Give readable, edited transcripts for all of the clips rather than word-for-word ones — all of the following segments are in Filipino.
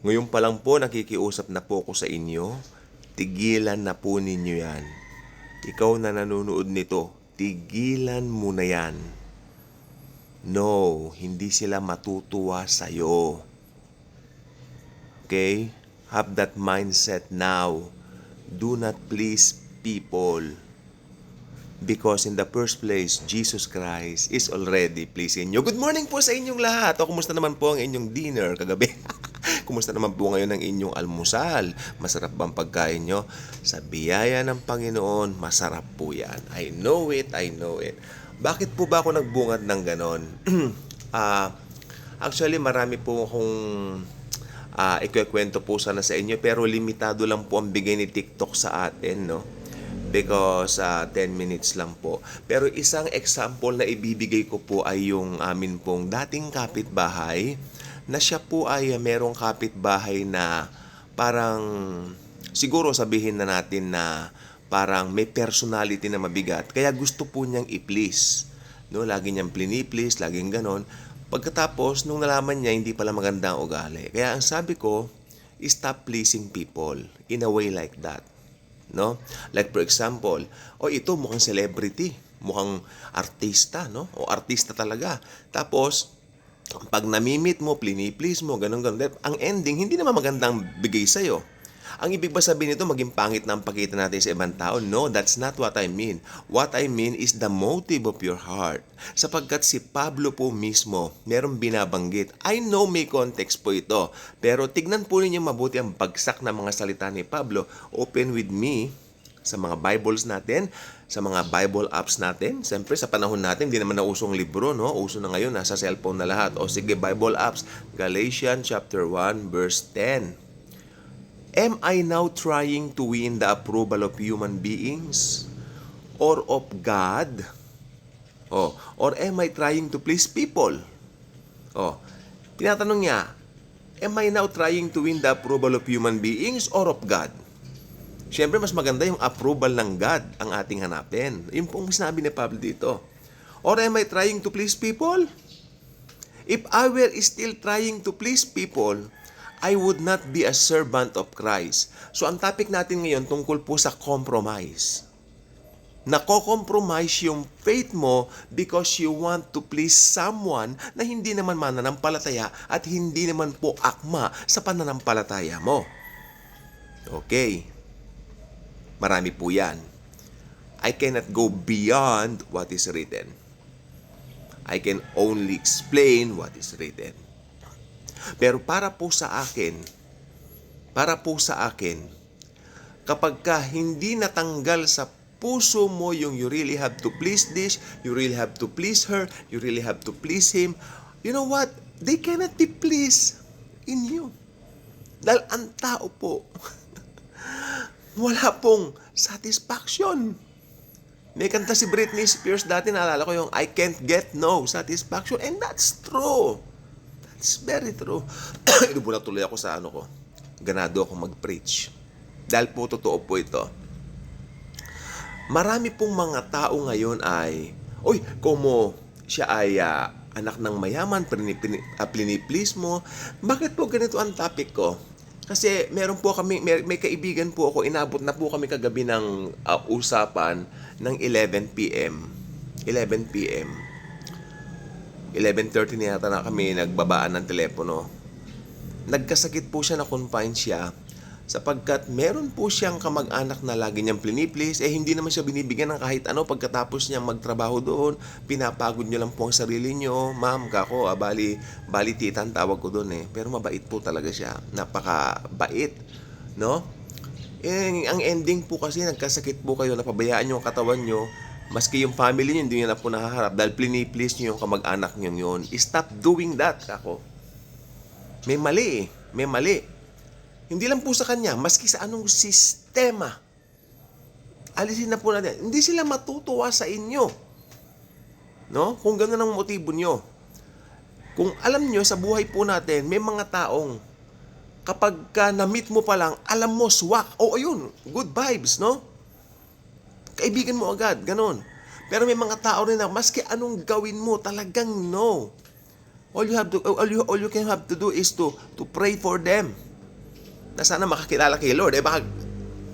Ngayon pa lang po nakikiusap na po ako sa inyo, tigilan na po ninyo yan. Ikaw na nanonood nito, tigilan mo na yan. No, hindi sila matutuwa sa'yo. Okay? Have that mindset now. Do not please people. Because in the first place, Jesus Christ is already pleasing you. Good morning po sa inyong lahat. O kumusta naman po ang inyong dinner kagabi? Kumusta naman po ngayon ang inyong almusal? Masarap bang pagkain nyo? Sa biyaya ng Panginoon, masarap po yan. I know it, I know it. Bakit po ba ako nagbungad ng ganon? Actually, marami po akong ikukwento po sana sa inyo, pero limitado lang po ang bigay ni TikTok sa atin, no? Because 10 minutes lang po. Pero isang example na ibibigay ko po ay yung amin pong dating kapitbahay, na siya po ay merong kapitbahay na parang, siguro sabihin na natin na parang may personality na mabigat, kaya gusto po niyang i-please. No, lagi niyang plini-please, laging ganon. Pagkatapos, nung nalaman niya, hindi pala maganda ang ugali. Kaya ang sabi ko, stop pleasing people in a way like that. No? Like for example, ito mukhang celebrity, mukhang artista, no? O artista talaga. Tapos, pag namimit mo, plini-please mo, ganun-ganun. Ang ending, hindi naman magandang bigay sa'yo. Ang ibig ba sabihin nito, maging pangit na ang pakita natin sa ibang tao? No, that's not what I mean. What I mean is the motive of your heart. Sapagkat si Pablo po mismo, merong binabanggit. I know may context po ito. Pero tignan po ninyo mabuti ang bagsak na mga salita ni Pablo. Open with me sa mga Bibles natin, sa mga Bible apps natin. Siyempre, sa panahon natin, hindi naman na usong libro, no? Uso na ngayon, nasa cellphone na lahat. O sige, Bible apps. Galatians chapter 1, verse 10. Am I now trying to win the approval of human beings? Or of God? Or am I trying to please people? Tinatanong niya, am I now trying to win the approval of human beings or of God? Siyempre, mas maganda yung approval ng God ang ating hanapin. Yung pong sinabi ni Pablo dito. Or am I trying to please people? If I were still trying to please people, I would not be a servant of Christ. So, ang topic natin ngayon tungkol po sa compromise. Nako-compromise yung faith mo because you want to please someone na hindi naman mananampalataya at hindi naman po akma sa pananampalataya mo. Okay. Marami po yan. I cannot go beyond what is written. I can only explain what is written. Pero para po sa akin, kapag ka hindi natanggal sa puso mo yung you really have to please this, you really have to please her, you really have to please him, you know what? They cannot be pleased in you. Dahil ang tao po, wala pong satisfaction. May kanta si Britney Spears dati, naalala ko yung I can't get no satisfaction. And that's true. That's very true. Inubulat tuloy ako sa ganado ako mag-preach. Dahil po totoo po ito. Marami pong mga tao ngayon ay, como siya ay anak ng mayaman, plini-please mo. Bakit po ganito ang topic ko? Kasi meron po kami, may kaibigan po ako, inabot na po kami kagabi ng usapan ng 11 p.m. 11:30 na yata na kami nagbabaan ng telepono. Nagkasakit po siya, na-confine siya sapagkat meron po siyang kamag-anak na lagi niyang plini-please, hindi naman siya binibigyan ng kahit ano pagkatapos niyang magtrabaho doon. Pinapagod niyo lang po ang sarili niyo. Ma'am, kako, bali tita ang tawag ko doon Pero mabait po talaga siya. Napakabait, no? Ang ending po kasi, nagkasakit po kayo, napabayaan niyo ang katawan niyo, maski yung family niyo, hindi niyo na po nakaharap dahil plini-please niyo yung kamag-anak niyo yun. Stop doing that, kako. May mali. Hindi lang po sa kanya, maski sa anong sistema. Alisin na po natin. Hindi sila matutuwa sa inyo. No? Kung gano'n ang motibo niyo. Kung alam niyo, sa buhay po natin, may mga taong kapag na-meet mo pa lang, alam mo, swak. Ayun, good vibes, no? Kaibigan mo agad, ganon. Pero may mga tao rin na maski anong gawin mo, talagang no. All you can have to do is to pray for them. na sana makakilala kay Lord. Baka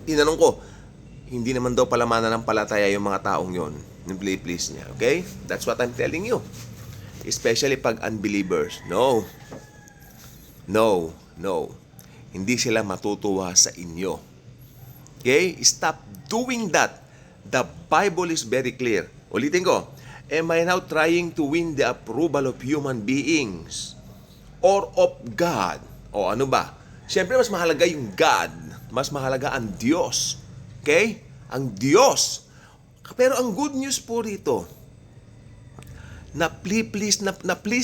tinanong ko, hindi naman daw pala mananampalataya yung mga taong yon. Please niya. Okay? That's what I'm telling you. Especially pag unbelievers. No. Hindi sila matutuwa sa inyo. Okay? Stop doing that. The Bible is very clear. Ulitin ko. Am I now trying to win the approval of human beings or of God? O ano ba? Siyempre, mas mahalaga yung God. Mas mahalaga ang Diyos. Okay? Ang Diyos. Pero ang good news po rito, na please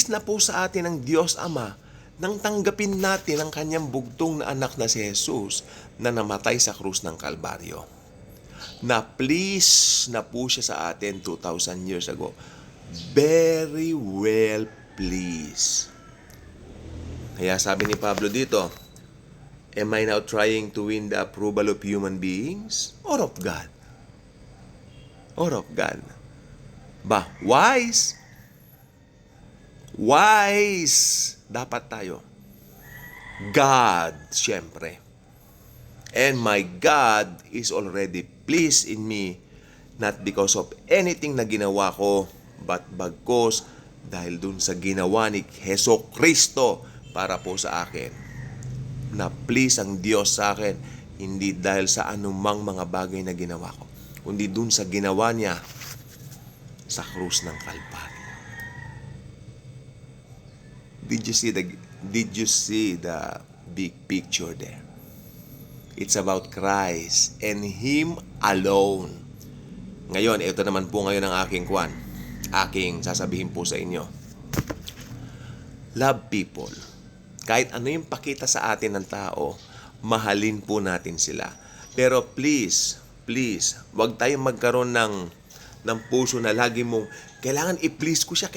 na po sa atin ng Diyos Ama nang tanggapin natin ang kanyang bugtong na anak na si Jesus na namatay sa krus ng Kalbaryo. Na please na po siya sa atin 2,000 years ago. Very well please. Kaya sabi ni Pablo dito, am I now trying to win the approval of human beings or of God? Or of God? Ba, wise dapat tayo. God, siyempre. And my God is already pleased in me, not because of anything na ginawa ko, but bagkos dahil dun sa ginawa ni Heso Kristo para po sa akin. Na please ang Diyos sa akin, hindi dahil sa anumang mga bagay na ginawa ko, kundi dun sa ginawa niya sa krus ng Kalbaryo. Did you see the big picture there? It's about Christ and Him alone. Ngayon, ito naman po ngayon ang aking sasabihin po sa inyo. Love people. Kahit ano yung pakita sa atin ng tao, mahalin po natin sila. Pero please, wag tayong magkaroon ng puso na lagi mong, kailangan i-please ko siya,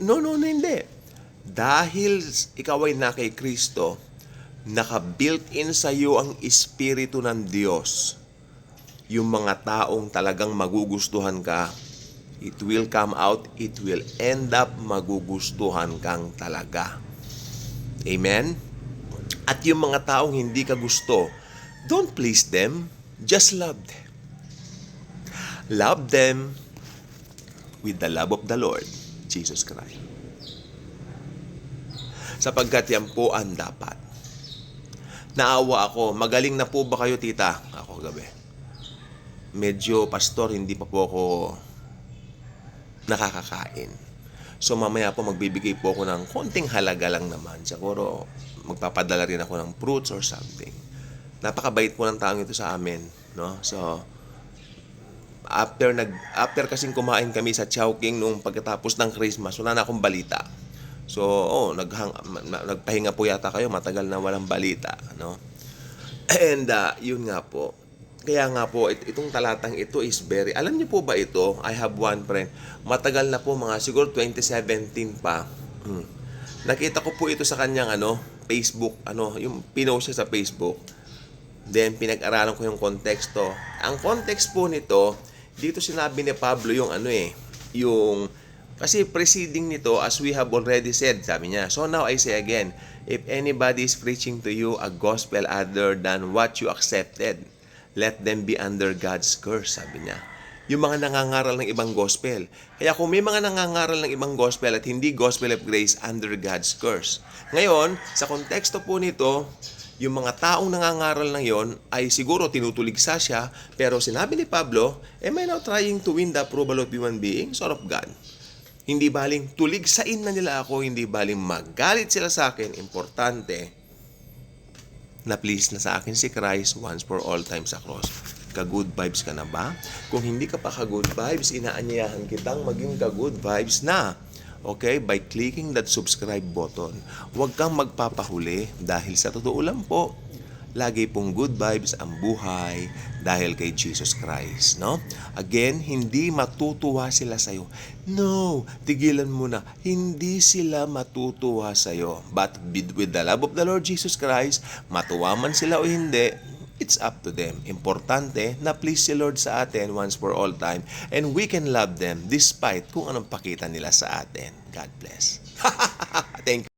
No, hindi. Dahil ikaw ay na kay Kristo, naka-built-in sa iyo ang Espiritu ng Diyos. Yung mga taong talagang magugustuhan ka, it will come out, it will end up magugustuhan kang talaga. Amen? At yung mga taong hindi ka gusto, don't please them, just love them. Love them with the love of the Lord, Jesus Christ. Sapagkat yan po ang dapat. Naawa ako. Magaling na po ba kayo, tita? Ako gabi. Medyo, pastor, hindi pa po ako nakakakain. So mamaya po magbibigay po ako ng konting halaga lang naman. Siguro magpapadala rin ako ng fruits or something. Napakabait po ng taong ito sa amin, no? So after kasing kumain kami sa Chowking nung pagkatapos ng Christmas, wala na akong balita. So, nagpahinga po yata kayo, matagal na walang balita, no? And yun nga po. Kaya nga po, itong talatang ito is alam niyo po ba ito? I have one friend. Matagal na po, mga siguro 2017 pa. Nakita ko po ito sa kanyang Facebook, yung pinost siya sa Facebook. Then pinag-aralan ko yung konteksto. Ang context po nito, dito sinabi ni Pablo kasi preceding nito, as we have already said, sabi niya, so now I say again, if anybody is preaching to you a gospel other than what you accepted, let them be under God's curse, sabi niya. Yung mga nangangaral ng ibang gospel. Kaya kung may mga nangangaral ng ibang gospel at hindi gospel of grace, under God's curse. Ngayon, sa konteksto po nito, yung mga taong nangangaral na yon ay siguro tinutuligsa siya, pero sinabi ni Pablo, am I now trying to win the approval of human beings or of God? Hindi baling tuligsain na nila ako, hindi baling magalit sila sa akin. Importante na please na sa akin si Christ once for all time sa cross. Ka-good vibes ka na ba? Kung hindi ka pa ka-good vibes, inaanyayahan kitang maging ka-good vibes na. Okay? By clicking that subscribe button. Huwag kang magpapahuli dahil sa totoo lang po, lagi pong good vibes ang buhay dahil kay Jesus Christ, no? Again, hindi matutuwa sila sa'yo. No, tigilan mo na. Hindi sila matutuwa sa'yo. But with the love of the Lord Jesus Christ, matuwa man sila o hindi, it's up to them. Importante na please si Lord sa atin once for all time and we can love them despite kung anong pakita nila sa atin. God bless. Thank you.